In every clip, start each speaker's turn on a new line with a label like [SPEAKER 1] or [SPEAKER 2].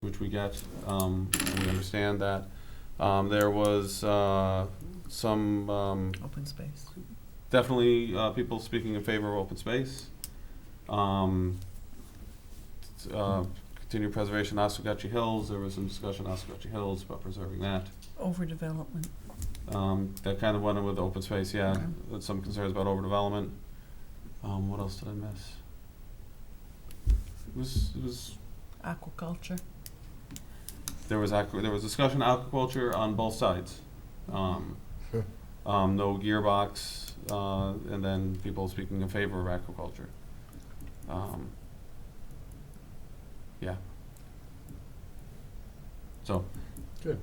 [SPEAKER 1] which we get, and we understand that. There was some
[SPEAKER 2] Open space.
[SPEAKER 1] definitely people speaking in favor of open space. Continued preservation of Oswegatchie Hills. There was some discussion on Oswegatchie Hills about preserving that.
[SPEAKER 2] Overdevelopment.
[SPEAKER 1] That kind of went with open space, yeah.
[SPEAKER 2] Okay.
[SPEAKER 1] With some concerns about overdevelopment. What else did I miss? It was
[SPEAKER 2] Aquaculture.
[SPEAKER 1] there was discussion of aquaculture on both sides. No gearbox, and then people speaking in favor of aquaculture. Yeah. So
[SPEAKER 3] Good.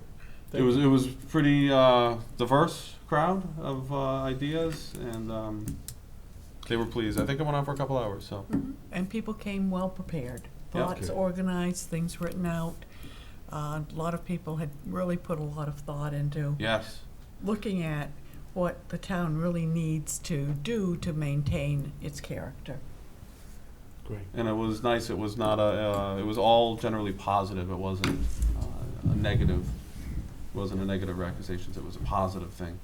[SPEAKER 1] it was pretty diverse crowd of ideas, and they were pleased. I think it went on for a couple hours. So
[SPEAKER 2] And people came well prepared.
[SPEAKER 1] Yeah.
[SPEAKER 2] Thoughts
[SPEAKER 3] Okay.
[SPEAKER 2] organized, things written out. A lot of people had really put a lot of thought into
[SPEAKER 1] yes,
[SPEAKER 2] looking at what the town really needs to do to maintain its character.
[SPEAKER 3] Great.
[SPEAKER 1] and it was nice. It was not it was all generally positive. It wasn't a negative. It wasn't a negative accusations. It was a positive thing,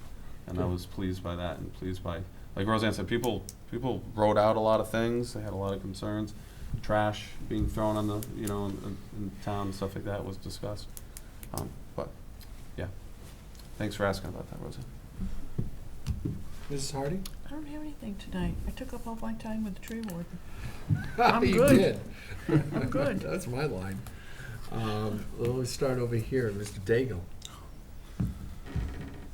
[SPEAKER 1] and I
[SPEAKER 3] Good.
[SPEAKER 1] was pleased by that, and pleased by, like Roseanne said, people wrote out a lot of things. They had a lot of concerns. Trash being thrown on the in town and stuff like that was discussed. But yeah, thanks for asking about that, Roseanne.
[SPEAKER 3] Mrs. Hardy?
[SPEAKER 2] I don't have anything tonight. I took up all my time with the tree warden.
[SPEAKER 3] You
[SPEAKER 2] good.
[SPEAKER 3] did.
[SPEAKER 2] I'm good.
[SPEAKER 3] That's my line. Let's start over here, Mr. Daigle.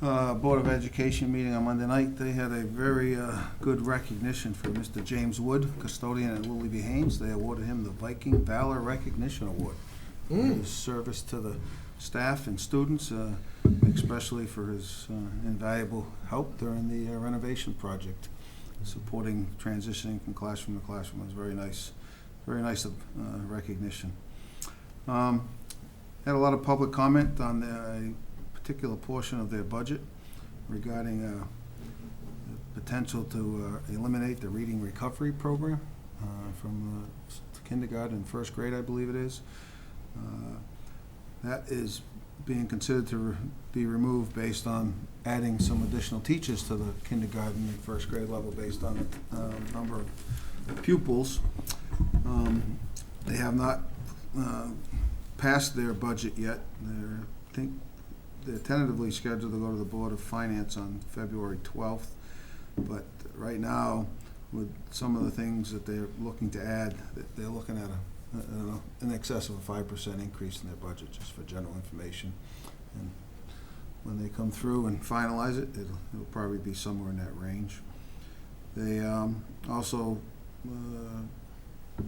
[SPEAKER 4] Board of Education meeting on Monday night. They had a very good recognition for Mr. James Wood, custodian at Lily B. Haynes. They awarded him the Viking Valor Recognition Award for his service to the staff and students, especially for his invaluable help during the renovation project, supporting transitioning from classroom to classroom. It was very nice recognition. Had a lot of public comment on the particular portion of their budget regarding the potential to eliminate the reading recovery program from kindergarten and first grade, I believe it is. That is being considered to be removed based on adding some additional teachers to the kindergarten and first grade level based on the number of pupils. They have not passed their budget yet. They're tentatively scheduled to go to the Board of Finance on February 12th, but right now, with some of the things that they're looking to add, they're looking at in excess of a 5% increase in their budget, just for general information. And when they come through and finalize it, it'll probably be somewhere in that range. They also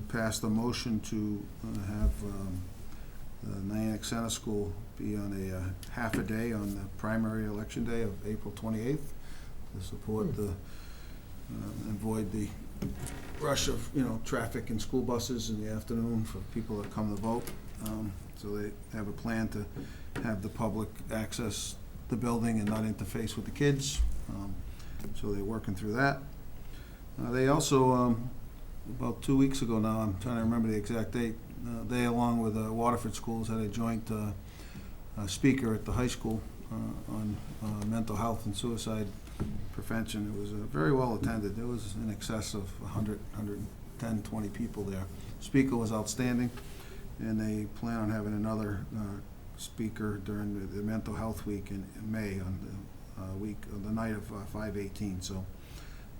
[SPEAKER 4] passed a motion to have the Nyack Center School be on a half a day on the primary election day of April 28th to support the and avoid the rush of traffic and school buses in the afternoon for people that come to vote. So they have a plan to have the public access the building and not interface with the kids. So they're working through that. They also, about 2 weeks ago now, I'm trying to remember the exact date, they, along with Waterford Schools, had a joint speaker at the high school on mental health and suicide prevention. It was very well attended. There was in excess of 100, 110, 20 people there. Speaker was outstanding, and they plan on having another speaker during the mental health week in May on the night of 5/18. So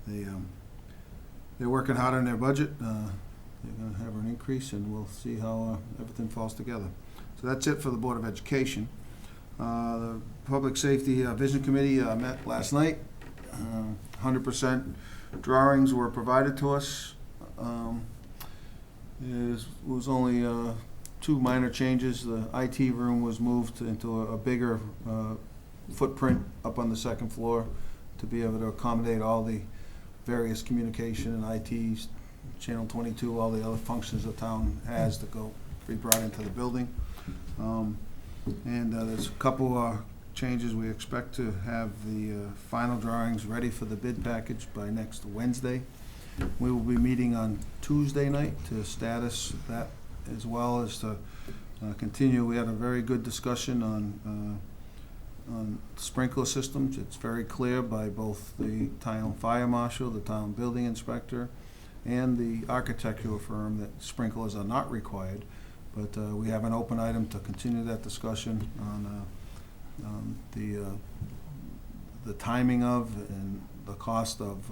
[SPEAKER 4] they're working hard on their budget. They're going to have an increase, and we'll see how everything falls together. So that's it for the Board of Education. The Public Safety Vision Committee met last night. 100% drawings were provided to us. There was only 2 minor changes. The IT room was moved into a bigger footprint up on the second floor to be able to accommodate all the various communication and IT, Channel 22, all the other functions the town has to be brought into the building. And there's a couple changes. We expect to have the final drawings ready for the bid package by next Wednesday. We will be meeting on Tuesday night to status that, as well as to continue. We had a very good discussion on sprinkler systems. It's very clear by both the town fire marshal, the town building inspector, and the architectural firm that sprinklers are not required. But we have an open item to continue that discussion on the timing of and the cost of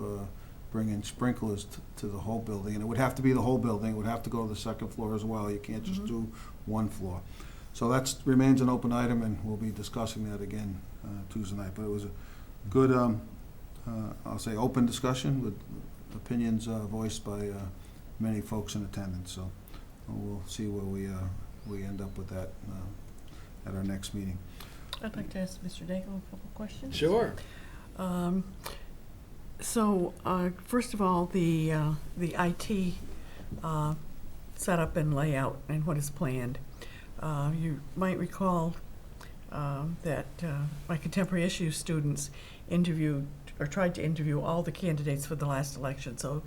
[SPEAKER 4] bringing sprinklers to the whole building. And it would have to be the whole building. It would have to go to the second floor as well. You can't just do one floor. So that remains an open item, and we'll be discussing that again Tuesday night. But it was a good, I'll say, open discussion with opinions voiced by many folks in attendance. So we'll see where we end up with that at our next meeting.
[SPEAKER 2] I'd like to ask Mr. Daigle a couple questions.
[SPEAKER 3] Sure.
[SPEAKER 2] So, first of all, the IT setup and layout and what is planned. You might recall that my contemporary issues students interviewed or tried to interview all the candidates for the last election. So,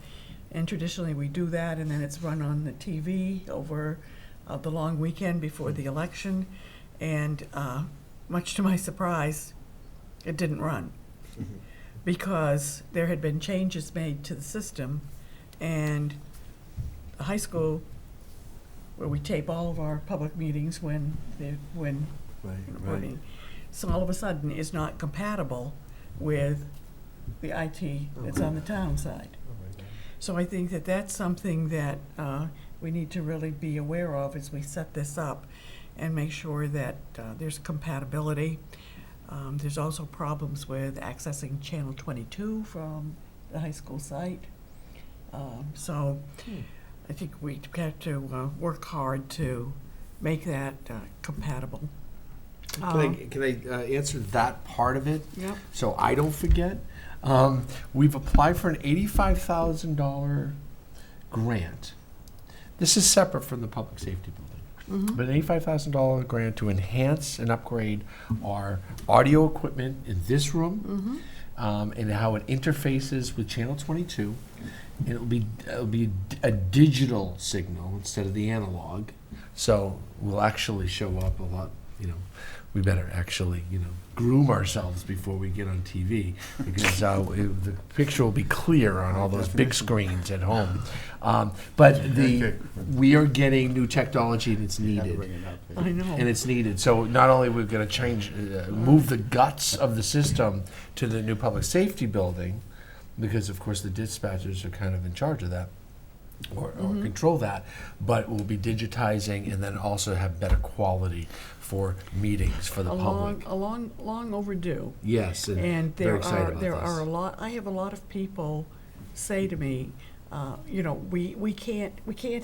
[SPEAKER 2] and traditionally we do that, and then it's run on the TV over the long weekend before the election. And much to my surprise, it didn't run. Because there had been changes made to the system, and the high school, where we tape all of our public meetings when
[SPEAKER 3] Right.
[SPEAKER 2] so all of a sudden is not compatible with the IT that's on the town side. So I think that that's something that we need to really be aware of as we set this up and make sure that there's compatibility. There's also problems with accessing Channel 22 from the high school site. So I think we've got to work hard to make that compatible.
[SPEAKER 3] Can I answer that part of it?
[SPEAKER 2] Yep.
[SPEAKER 3] So I don't forget. We've applied for an $85,000 grant. This is separate from the public safety building. But an $85,000 grant to enhance and upgrade our audio equipment in this room, and how it interfaces with Channel 22. And it'll be a digital signal instead of the analog. So we'll actually show up a lot. We better actually groom ourselves before we get on TV, because the picture will be clear on all those big screens at home. But we are getting new technology, and it's needed.
[SPEAKER 2] I know.
[SPEAKER 3] And it's needed. So not only are we going to change, move the guts of the system to the new public safety building, because of course the dispatchers are kind of in charge of that, or control that, but we'll be digitizing and then also have better quality for meetings for the public.
[SPEAKER 2] Long overdue.
[SPEAKER 3] Yes,
[SPEAKER 2] And
[SPEAKER 3] very excited about
[SPEAKER 2] there
[SPEAKER 3] this.
[SPEAKER 2] are a lot. I have a lot of people say to me, we can't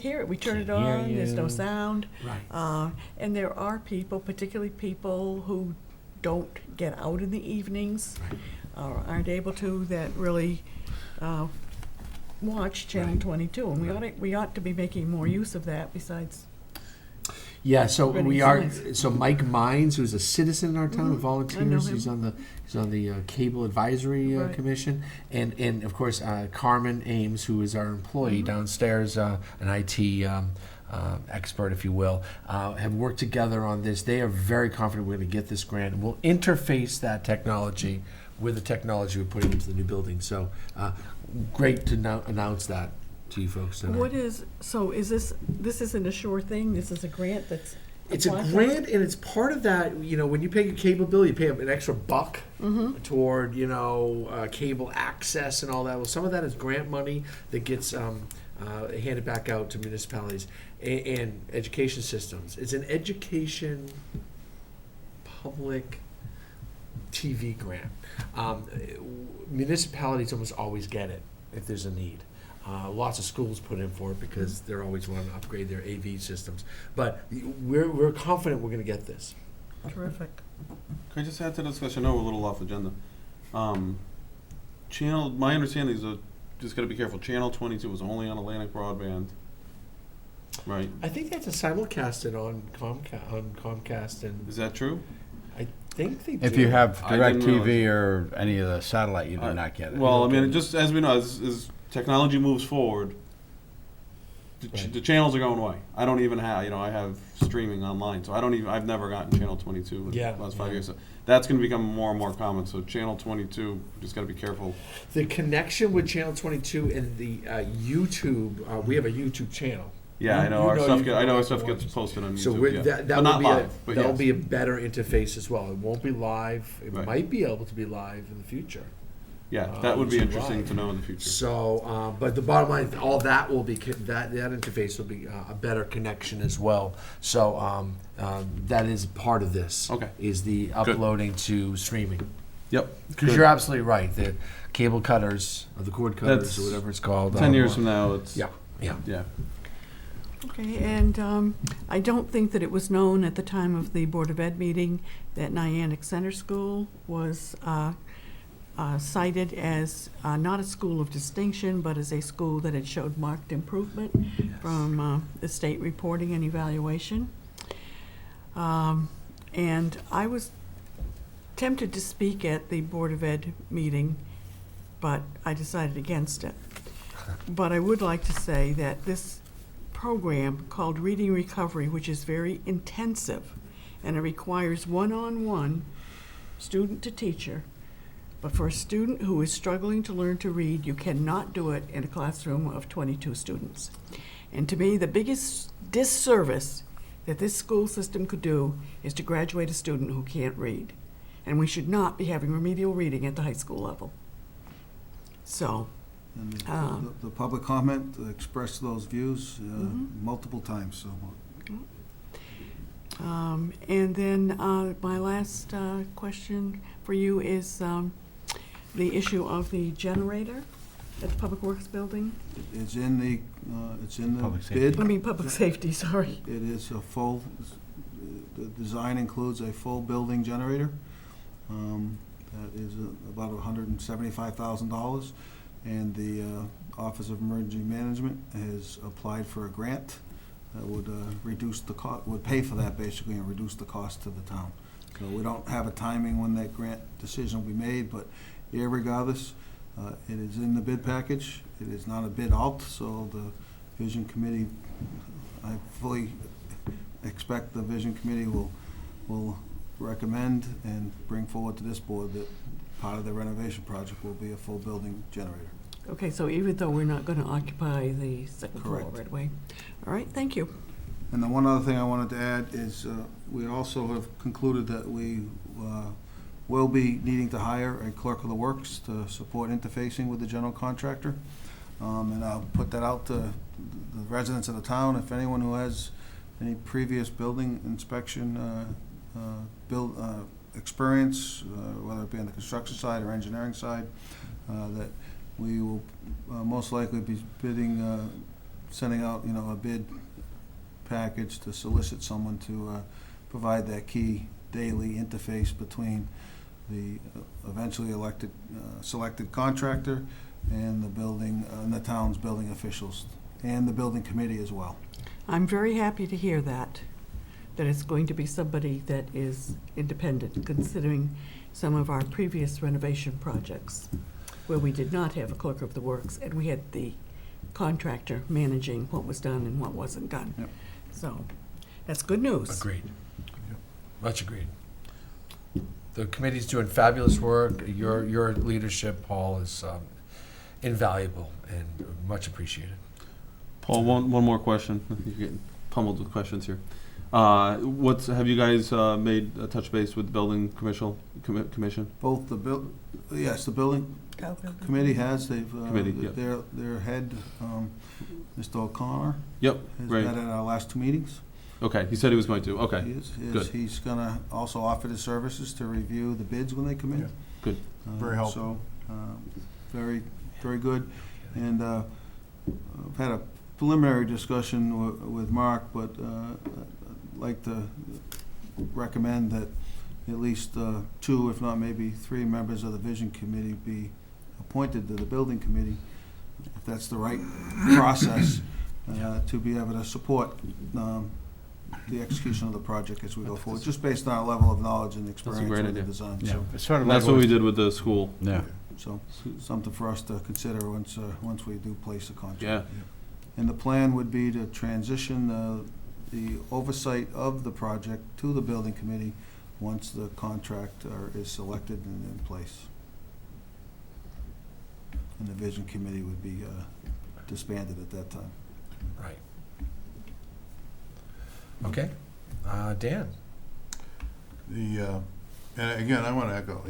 [SPEAKER 2] hear it. We turn it
[SPEAKER 3] Can't hear
[SPEAKER 2] on. There's no
[SPEAKER 3] you.
[SPEAKER 2] sound.
[SPEAKER 3] Right.
[SPEAKER 2] And there are people, particularly people who don't get out in the evenings, or aren't able to, that really watch Channel 22, and we ought to be making more use of that. Besides.
[SPEAKER 3] Yeah, so
[SPEAKER 2] Running
[SPEAKER 3] we are.
[SPEAKER 2] signs.
[SPEAKER 3] So Mike Mines, who's a citizen in our town, who
[SPEAKER 2] I know
[SPEAKER 3] volunteers,
[SPEAKER 2] him.
[SPEAKER 3] he's on the Cable Advisory
[SPEAKER 2] Right.
[SPEAKER 3] Commission, and of course Carmen Ames, who is our employee downstairs, an IT expert, if you will, have worked together on this. They are very confident we're going to get this grant, and we'll interface that technology with the technology we're putting into the new building. So great to announce that to you folks tonight.
[SPEAKER 2] Is this isn't a sure thing? This is a grant that's.
[SPEAKER 3] It's a
[SPEAKER 2] applied for?
[SPEAKER 3] grant, and it's part of that. When you pay your cable bill, you pay an extra buck toward cable access and all that. Well, some of that is grant money that gets handed back out to municipalities and education systems. It's an education public TV grant. Municipalities almost always get it if there's a need. Lots of schools put in for it because they're always wanting to upgrade their AV systems. But we're confident we're going to get this.
[SPEAKER 2] Terrific.
[SPEAKER 1] Can I just add to the discussion? I know we're a little off agenda. My understanding is just got to be careful. Channel 22 was only on Atlantic Broadband, right?
[SPEAKER 3] I think they have to simulcast it on Comcast, and
[SPEAKER 1] Is that true?
[SPEAKER 3] I think they do.
[SPEAKER 5] If you have
[SPEAKER 1] I didn't
[SPEAKER 5] DirecTV or any of the satellite, you do not get it.
[SPEAKER 1] Well, I mean, just as we know, as technology moves forward,
[SPEAKER 3] Right.
[SPEAKER 1] the channels are going away. I don't even have, I have streaming online, so I've never gotten channel 22 in
[SPEAKER 3] Yeah,
[SPEAKER 1] the last 5
[SPEAKER 3] yeah.
[SPEAKER 1] years. So that's gonna become more and more common, so channel 22, just gotta be careful.
[SPEAKER 3] The connection with Channel 22 and the YouTube, we have a YouTube channel.
[SPEAKER 1] Yeah,
[SPEAKER 3] You-
[SPEAKER 1] I know,
[SPEAKER 3] you
[SPEAKER 1] our
[SPEAKER 3] know
[SPEAKER 1] stuff
[SPEAKER 3] you can
[SPEAKER 1] I know
[SPEAKER 3] go
[SPEAKER 1] our
[SPEAKER 3] back
[SPEAKER 1] stuff
[SPEAKER 3] and
[SPEAKER 1] gets
[SPEAKER 3] watch.
[SPEAKER 1] posted on
[SPEAKER 3] So
[SPEAKER 1] YouTube, yeah.
[SPEAKER 3] that
[SPEAKER 1] But
[SPEAKER 3] will
[SPEAKER 1] not
[SPEAKER 3] be
[SPEAKER 1] live, but
[SPEAKER 3] that'll
[SPEAKER 1] yes.
[SPEAKER 3] be a better interface as well. It won't be live. It
[SPEAKER 1] Right.
[SPEAKER 3] might be able to be live in the future.
[SPEAKER 1] Yeah, that would be
[SPEAKER 3] YouTube
[SPEAKER 1] interesting
[SPEAKER 3] Live.
[SPEAKER 1] to know in the future.
[SPEAKER 3] So, but the bottom line, all that will be that interface will be a better connection as well. So that is part of this.
[SPEAKER 1] Okay.
[SPEAKER 3] Is the uploading to streaming?
[SPEAKER 1] Yep.
[SPEAKER 3] Because
[SPEAKER 1] Good.
[SPEAKER 3] you're absolutely right. The cable cutters or the cord cutters
[SPEAKER 1] That's
[SPEAKER 3] or whatever it's called.
[SPEAKER 1] 10 years from now, it's,
[SPEAKER 3] Yeah. Yeah.
[SPEAKER 1] yeah.
[SPEAKER 2] Okay, and I don't think that it was known at the time of the Board of Ed meeting that Niantic Center School was cited as not a school of distinction, but as a school that had showed marked improvement from the state reporting and evaluation. And I was tempted to speak at the Board of Ed meeting, but I decided against it. But I would like to say that this program called Reading Recovery, which is very intensive, and it requires one-on-one, student to teacher. But for a student who is struggling to learn to read, you cannot do it in a classroom of 22 students. And to me, the biggest disservice that this school system could do is to graduate a student who can't read. And we should not be having remedial reading at the high school level. So,
[SPEAKER 4] And the public comment expressed those views multiple times, so.
[SPEAKER 2] and then my last question for you is the issue of the generator at the Public Works Building.
[SPEAKER 4] It's in the
[SPEAKER 5] Public safety.
[SPEAKER 4] bid.
[SPEAKER 2] I mean, public safety, sorry.
[SPEAKER 4] It is a full, the design includes a full building generator. That is about $175,000. And the Office of Emergency Management has applied for a grant that would reduce the cost, would pay for that basically and reduce the cost to the town. So we don't have a timing when that grant decision will be made, but irregardless, it is in the bid package. It is not a bid out, so the Vision Committee, I fully expect the Vision Committee will recommend and bring forward to this board that part of the renovation project will be a full building generator.
[SPEAKER 2] Okay, so even though we're not going to occupy the second floor
[SPEAKER 4] Correct.
[SPEAKER 2] right away. All right, thank you.
[SPEAKER 4] And the one other thing I wanted to add is we also have concluded that we will be needing to hire a clerk of the works to support interfacing with the general contractor. And I'll put that out to the residents of the town. If anyone who has any previous building inspection experience, whether it be on the construction side or engineering side, that we will most likely be sending out, a bid package to solicit someone to provide that key daily interface between the eventually selected contractor and the building, and the town's building officials, and the building committee as well.
[SPEAKER 2] I'm very happy to hear that it's going to be somebody that is independent, considering some of our previous renovation projects where we did not have a clerk of the works and we had the contractor managing what was done and what wasn't done.
[SPEAKER 4] Yep.
[SPEAKER 2] So, that's good news.
[SPEAKER 3] Agreed. Much agreed. The committee's doing fabulous work. Your leadership, Paul, is invaluable and much appreciated.
[SPEAKER 1] Paul, one more question. You're getting pummeled with questions here. Have you guys made a touch base with the building commission?
[SPEAKER 4] Both the the building committee has, they've,
[SPEAKER 1] Committee, yeah.
[SPEAKER 4] their head, Mr. O'Connor,
[SPEAKER 1] Yep,
[SPEAKER 4] has
[SPEAKER 1] right.
[SPEAKER 4] met at our last two meetings.
[SPEAKER 1] Okay, he said he was going to. Okay, good.
[SPEAKER 4] He's gonna also offer his services to review the bids when they come in.
[SPEAKER 5] Yeah.
[SPEAKER 1] Good.
[SPEAKER 5] Very helpful.
[SPEAKER 4] So, very, very good. And I've had a preliminary discussion with Mark, but I'd like to recommend that at least 2, if not maybe 3 members of the Vision Committee be appointed to the Building Committee, if that's the right process, to be able to support the execution of the project as we go forward, just based on our level of knowledge and experience
[SPEAKER 1] great
[SPEAKER 4] with the
[SPEAKER 1] idea.
[SPEAKER 4] design.
[SPEAKER 5] Yeah,
[SPEAKER 4] So,
[SPEAKER 5] it's sort of
[SPEAKER 1] And that's
[SPEAKER 5] like
[SPEAKER 1] what we did with the school.
[SPEAKER 5] Yeah.
[SPEAKER 4] something for us to consider once we do place the contract.
[SPEAKER 1] Yeah.
[SPEAKER 4] And the plan would be to transition the oversight of the project to the building committee once the contractor is selected and in place. And the vision committee would be disbanded at that time.
[SPEAKER 3] Right. Okay. Dan?
[SPEAKER 5] And again, I want to echo,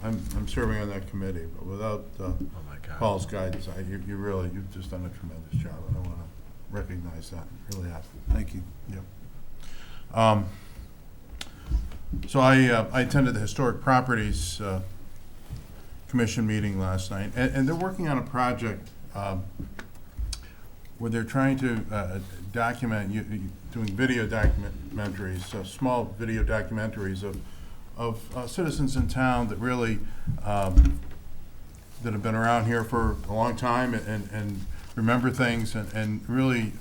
[SPEAKER 5] I'm serving on that committee, but without
[SPEAKER 3] Oh, my God.
[SPEAKER 5] Paul's guidance, you've just done a tremendous job, and I want to recognize that, really have.
[SPEAKER 4] Thank you.
[SPEAKER 5] So I attended the Historic Properties Commission meeting last night, and they're working on a project where they're trying to document, doing video documentaries, small video documentaries of citizens in town that really, that have been around here for a long time and remember things and really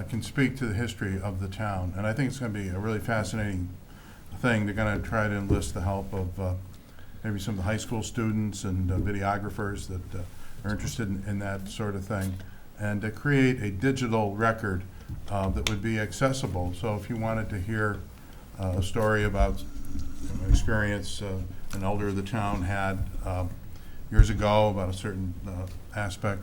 [SPEAKER 5] can speak to the history of the town. And I think it's going to be a really fascinating thing. They're going to try to enlist the help of maybe some of the high school students and videographers that are interested in that sort of thing, and to create a digital record that would be accessible. So if you wanted to hear a story about an experience an elder of the town had years ago about a certain aspect,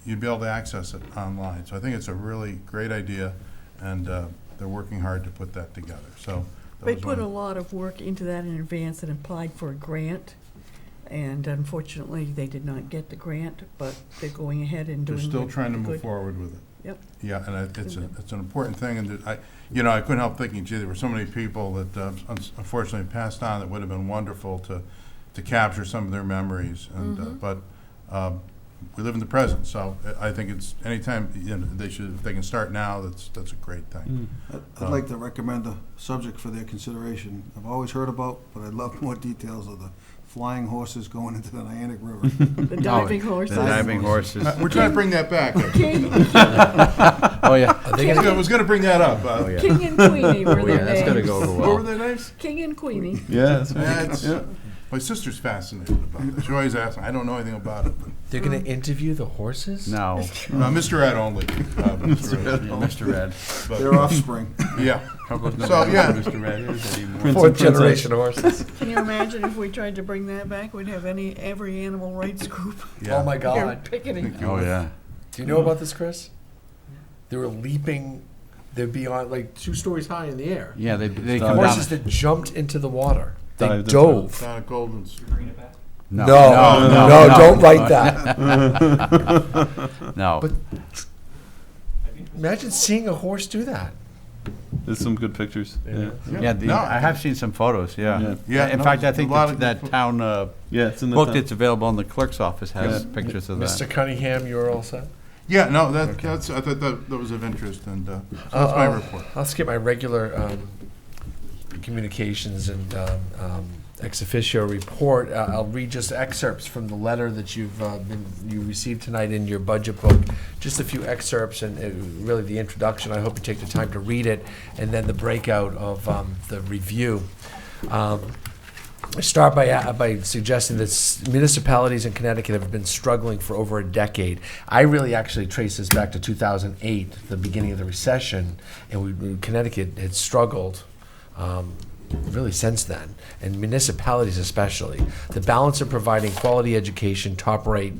[SPEAKER 5] you'd be able to access it online. So I think it's a really great idea, and they're working hard to put that together. So
[SPEAKER 2] They put a lot of work into that in advance and applied for a grant, and unfortunately, they did not get the grant, but they're going ahead and
[SPEAKER 5] they're
[SPEAKER 2] doing
[SPEAKER 5] still
[SPEAKER 2] good-
[SPEAKER 5] trying to move
[SPEAKER 2] good.
[SPEAKER 5] forward with it.
[SPEAKER 2] Yep.
[SPEAKER 5] Yeah, and it's an important thing, and I couldn't help thinking, gee, there were so many people that unfortunately passed on that would have been wonderful to capture some of their memories, and but we live in the present, so I think it's anytime if they can start now, that's a great thing.
[SPEAKER 4] I'd like to recommend a subject for their consideration. I've always heard about, but I'd love more details of the flying horses going into the Niantic River.
[SPEAKER 2] The diving horses.
[SPEAKER 6] The diving horses.
[SPEAKER 5] We're trying to bring that back.
[SPEAKER 6] Oh, yeah.
[SPEAKER 3] Are they gonna
[SPEAKER 5] I was going to bring that up.
[SPEAKER 6] Oh, yeah.
[SPEAKER 2] King and Queenie were
[SPEAKER 6] Oh,
[SPEAKER 2] their
[SPEAKER 6] yeah, that's gonna
[SPEAKER 2] names.
[SPEAKER 6] go over
[SPEAKER 5] What were
[SPEAKER 6] well.
[SPEAKER 5] their names?
[SPEAKER 2] King and Queenie.
[SPEAKER 1] Yeah,
[SPEAKER 5] My sister's fascinated about this. She always asks me. I don't know anything about it.
[SPEAKER 3] They're going to interview the horses?
[SPEAKER 6] No.
[SPEAKER 5] Mr. Ed only. Mr. Ed.
[SPEAKER 6] Mr. Red.
[SPEAKER 5] But,
[SPEAKER 4] Their offspring.
[SPEAKER 5] yeah.
[SPEAKER 6] Coco's not
[SPEAKER 5] So,
[SPEAKER 6] know
[SPEAKER 5] yeah.
[SPEAKER 6] who Mr. Red is anymore.
[SPEAKER 1] Prince
[SPEAKER 3] Fourth
[SPEAKER 1] and princess.
[SPEAKER 3] generation horses.
[SPEAKER 2] Can you imagine if we tried to bring that back? We'd have every animal rights group
[SPEAKER 5] Yeah.
[SPEAKER 3] Oh, my
[SPEAKER 2] here
[SPEAKER 3] God.
[SPEAKER 2] picketing.
[SPEAKER 6] Oh, yeah.
[SPEAKER 3] Do you know about this, Chris? They were leaping, they'd be on like 2 stories high in the air.
[SPEAKER 6] Yeah, they
[SPEAKER 1] Horses
[SPEAKER 6] come down.
[SPEAKER 3] Horses that jumped into the water. They
[SPEAKER 1] Dived into
[SPEAKER 3] dove.
[SPEAKER 5] Down at Golden's.
[SPEAKER 6] No,
[SPEAKER 3] No, don't write that.
[SPEAKER 6] No.
[SPEAKER 3] But imagine seeing a horse do that.
[SPEAKER 1] There's some good pictures. Yeah,
[SPEAKER 6] Yeah,
[SPEAKER 5] No,
[SPEAKER 6] I have seen some photos, yeah.
[SPEAKER 5] Yeah,
[SPEAKER 6] In
[SPEAKER 5] no,
[SPEAKER 6] fact, I
[SPEAKER 5] there's a
[SPEAKER 6] think
[SPEAKER 5] lot of
[SPEAKER 6] that
[SPEAKER 5] good
[SPEAKER 6] town
[SPEAKER 1] yeah, it's in the
[SPEAKER 6] book
[SPEAKER 1] town.
[SPEAKER 6] that's available in the clerk's office has
[SPEAKER 1] Yeah.
[SPEAKER 6] pictures of
[SPEAKER 3] Mr.
[SPEAKER 6] that.
[SPEAKER 3] Cunningham, you're all set?
[SPEAKER 5] Yeah, no, I
[SPEAKER 3] Okay.
[SPEAKER 5] thought that was of interest, and so that's my report.
[SPEAKER 3] I'll skip my regular communications and ex officio report. I'll read just excerpts from the letter that you received tonight in your budget book. Just a few excerpts and really the introduction. I hope you take the time to read it, and then the breakout of the review. I start by suggesting that municipalities in Connecticut have been struggling for over a decade. I really actually trace this back to 2008, the beginning of the recession, and Connecticut had struggled really since then, and municipalities especially. The balance of providing quality education, top rate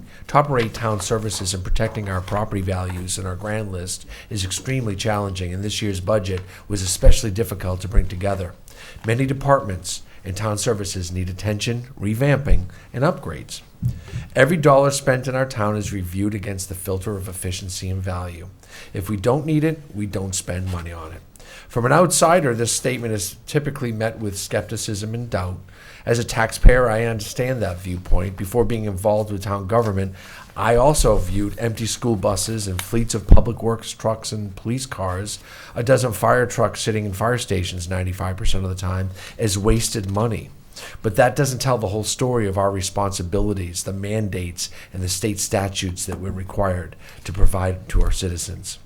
[SPEAKER 3] town services, and protecting our property values and our grand list is extremely challenging, and this year's budget was especially difficult to bring together. Many departments and town services need attention, revamping, and upgrades. Every dollar spent in our town is reviewed against the filter of efficiency and value. If we don't need it, we don't spend money on it. From an outsider, this statement is typically met with skepticism and doubt. As a taxpayer, I understand that viewpoint. Before being involved with town government, I also viewed empty school buses and fleets of public works trucks and police cars, a dozen fire trucks sitting in fire stations 95% of the time, as wasted money. But that doesn't tell the whole story of our responsibilities, the mandates, and the state statutes that we're required to provide to our citizens.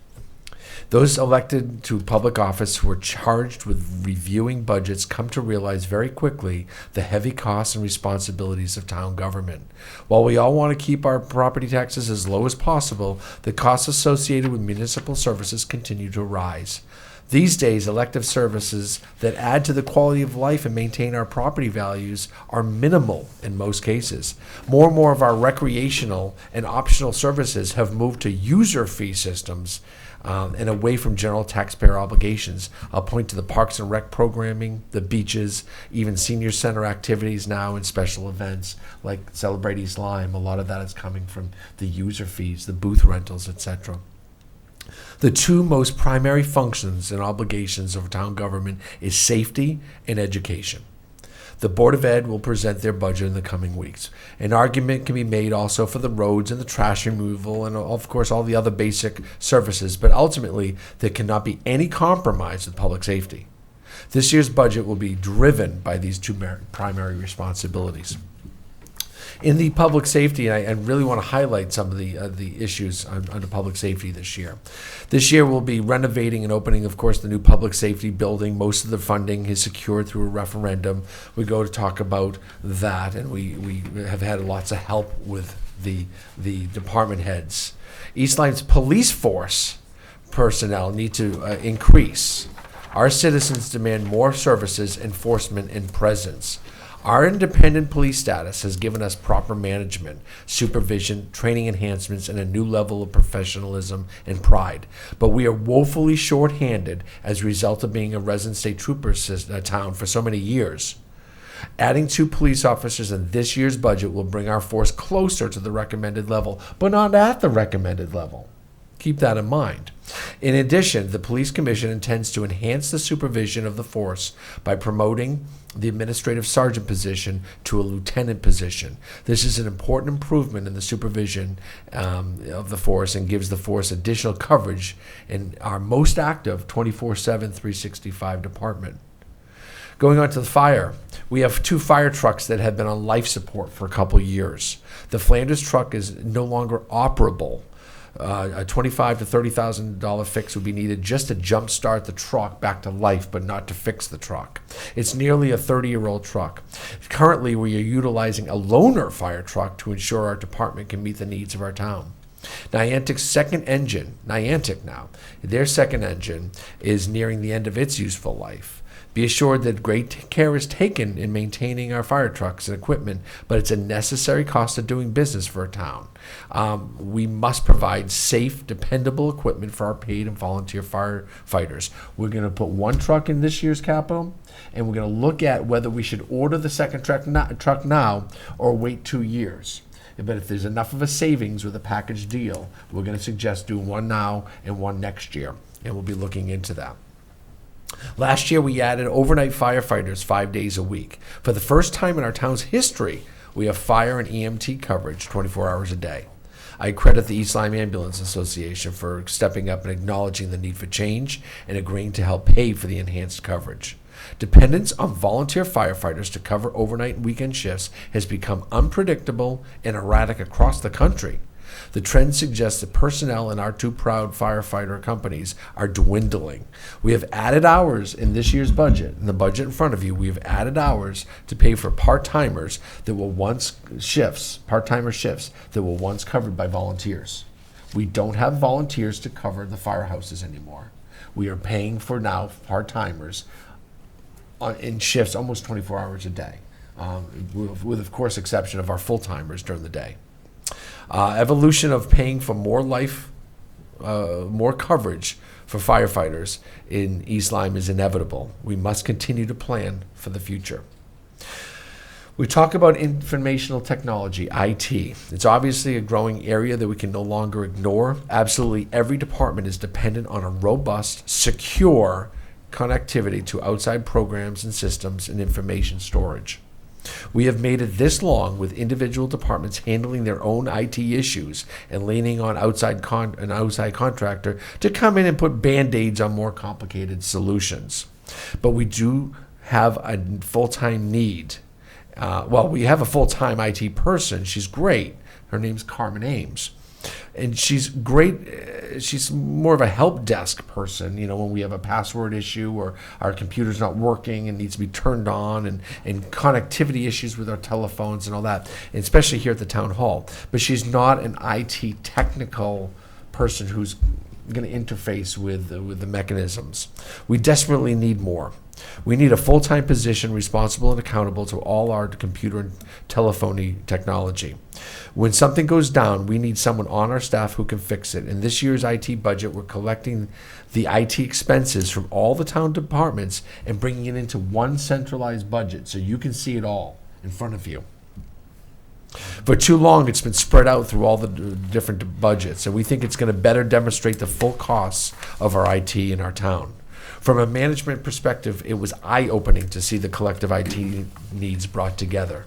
[SPEAKER 3] Those elected to public office who are charged with reviewing budgets come to realize very quickly the heavy costs and responsibilities of town government. While we all want to keep our property taxes as low as possible, the costs associated with municipal services continue to rise. These days, elective services that add to the quality of life and maintain our property values are minimal in most cases. More and more of our recreational and optional services have moved to user fee systems and away from general taxpayer obligations. I'll point to the Parks and Rec programming, the beaches, even senior center activities now and special events like Celebrate East Lyme. A lot of that is coming from the user fees, the booth rentals, etc. The two most primary functions and obligations of town government is safety and education. The Board of Ed will present their budget in the coming weeks. An argument can be made also for the roads and the trash removal and, of course, all the other basic services, but ultimately there cannot be any compromise with public safety. This year's budget will be driven by these two primary responsibilities. In the public safety, I really want to highlight some of the issues under public safety this year. This year we'll be renovating and opening, of course, the new public safety building. Most of the funding is secured through a referendum. We go to talk about that, and we have had lots of help with the department heads. East Lyme's police force personnel need to increase. Our citizens demand more services, enforcement, and presence. Our independent police status has given us proper management, supervision, training enhancements, and a new level of professionalism and pride. But we are woefully short-handed as a result of being a resident state trooper town for so many years. Adding 2 police officers in this year's budget will bring our force closer to the recommended level, but not at the recommended level. Keep that in mind. In addition, the Police Commission intends to enhance the supervision of the force by promoting the administrative sergeant position to a lieutenant position. This is an important improvement in the supervision of the force and gives the force additional coverage in our most active 24/7, 365 department. Going on to the fire, we have 2 fire trucks that have been on life support for a couple years. The Flanders truck is no longer operable. A $25,000 to $30,000 fix would be needed just to jumpstart the truck back to life, but not to fix the truck. It's nearly a 30-year-old truck. Currently, we are utilizing a loaner fire truck to ensure our department can meet the needs of our town. Niantic's second engine, Niantic now, their second engine is nearing the end of its useful life. Be assured that great care is taken in maintaining our fire trucks and equipment, but it's a necessary cost of doing business for a town. We must provide safe, dependable equipment for our paid and volunteer firefighters. We're going to put 1 truck in this year's capital, and we're going to look at whether we should order the second truck now or wait 2 years. But if there's enough of a savings with a package deal, we're going to suggest doing 1 now and 1 next year, and we'll be looking into that. Last year, we added overnight firefighters 5 days a week. For the first time in our town's history, we have fire and EMT coverage 24 hours a day. I credit the East Lyme Ambulance Association for stepping up and acknowledging the need for change and agreeing to help pay for the enhanced coverage. Dependence on volunteer firefighters to cover overnight and weekend shifts has become unpredictable and erratic across the country. The trend suggests that personnel in our 2 proud firefighter companies are dwindling. We have added hours in this year's budget. In the budget in front of you, we have added hours to pay for part-timers that were once part-timer shifts that were once covered by volunteers. We don't have volunteers to cover the firehouses anymore. We are paying for now part-timers in shifts almost 24 hours a day, with of course exception of our full-timers during the day. Evolution of paying for more coverage for firefighters in East Lyme is inevitable. We must continue to plan for the future. We talk about informational technology, IT. It's obviously a growing area that we can no longer ignore. Absolutely every department is dependent on a robust, secure connectivity to outside programs and systems and information storage. We have made it this long with individual departments handling their own IT issues and leaning on an outside contractor to come in and put Band-Aids on more complicated solutions. But we do have a full-time need. We have a full-time IT person. She's great. Her name's Carmen Ames. And she's great. She's more of a help desk person, when we have a password issue or our computer's not working and needs to be turned on, and connectivity issues with our telephones and all that, and especially here at the town hall. But she's not an IT technical person who's going to interface with the mechanisms. We desperately need more. We need a full-time position responsible and accountable to all our computer and telephony technology. When something goes down, we need someone on our staff who can fix it. In this year's IT budget, we're collecting the IT expenses from all the town departments and bringing it into one centralized budget so you can see it all in front of you. For too long, it's been spread out through all the different budgets, and we think it's going to better demonstrate the full costs of our IT in our town. From a management perspective, it was eye-opening to see the collective IT needs brought together.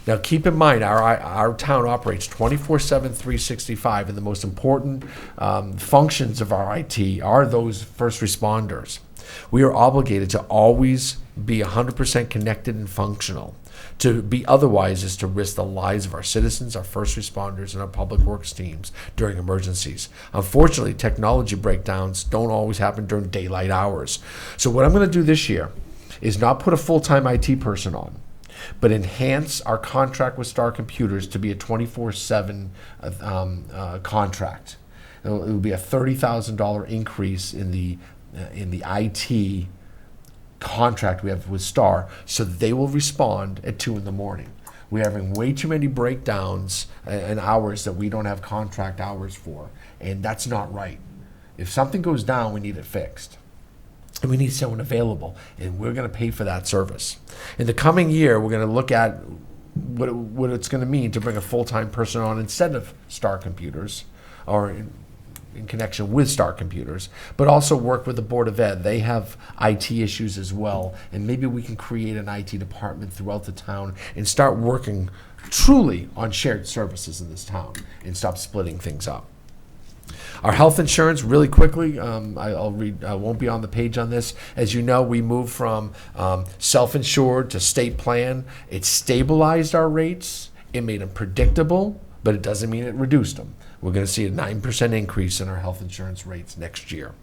[SPEAKER 3] Now, keep in mind, our town operates 24/7, 365, and the most important functions of our IT are those first responders. We are obligated to always be 100% connected and functional. To be otherwise is to risk the lives of our citizens, our first responders, and our public works teams during emergencies. Unfortunately, technology breakdowns don't always happen during daylight hours. So what I'm going to do this year is not put a full-time IT person on, but enhance our contract with Star Computers to be a 24/7 contract. It will be a $30,000 increase in the IT contract we have with Star, so that they will respond at 2 a.m. We're having way too many breakdowns and hours that we don't have contract hours for, and that's not right. If something goes down, we need it fixed. And we need someone available, and we're going to pay for that service. In the coming year, we're going to look at what it's going to mean to bring a full-time person on instead of Star Computers, or in connection with Star Computers, but also work with the Board of Ed. They have IT issues as well, and maybe we can create an IT department throughout the town and start working truly on shared services in this town and stop splitting things up. Our health insurance, really quickly, I'll read, I won't be on the page on this. As you know, we moved from self-insured to state plan. It stabilized our rates. It made them predictable, but it doesn't mean it reduced them. We're going to see a 9% increase in our health insurance rates next year.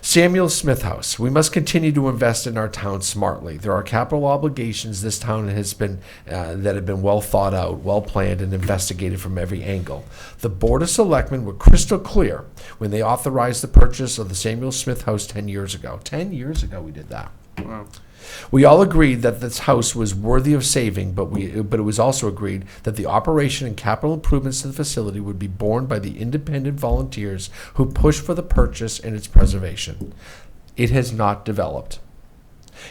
[SPEAKER 3] Samuel Smith House. We must continue to invest in our town smartly. There are capital obligations this town has been that have been well thought out, well planned, and investigated from every angle. The Board of Selectmen were crystal clear when they authorized the purchase of the Samuel Smith House 10 years ago. 10 years ago we did that.
[SPEAKER 1] Wow.
[SPEAKER 3] We all agreed that this house was worthy of saving, but it was also agreed that the operation and capital improvements to the facility would be borne by the independent volunteers who pushed for the purchase and its preservation. It has not developed.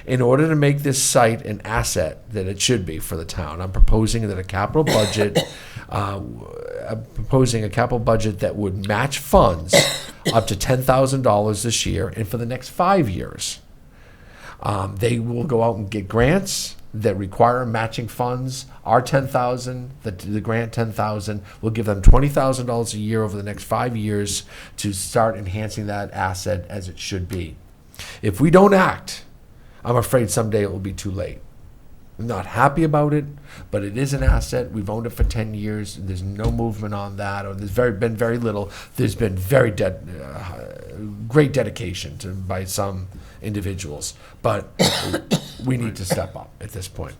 [SPEAKER 3] In order to make this site an asset that it should be for the town, I'm proposing that a capital budget, that would match funds up to $10,000 this year and for the next 5 years. They will go out and get grants that require matching funds. Our $10,000, the grant $10,000, will give them $20,000 a year over the next 5 years to start enhancing that asset as it should be. If we don't act, I'm afraid someday it will be too late. I'm not happy about it, but it is an asset. We've owned it for 10 years. There's no movement on that, or there's been very little. There's been very great dedication by some individuals, but we need to step up at this point.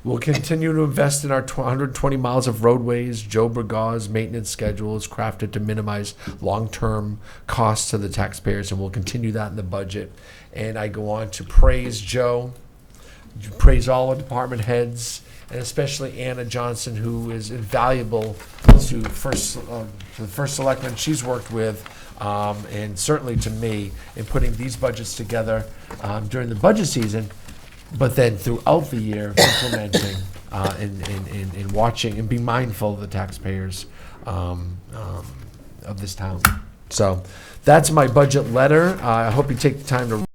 [SPEAKER 3] We'll continue to invest in our 120 miles of roadways. Joe Braga's maintenance schedule is crafted to minimize long-term costs to the taxpayers, and we'll continue that in the budget. And I go on to praise Joe, praise all the department heads, and especially Anna Johnson, who is invaluable to the first selectman she's worked with, and certainly to me in putting these budgets together during the budget season, but then throughout the year implementing and watching and being mindful of the taxpayers of this town. So that's my budget letter. I hope you take the time to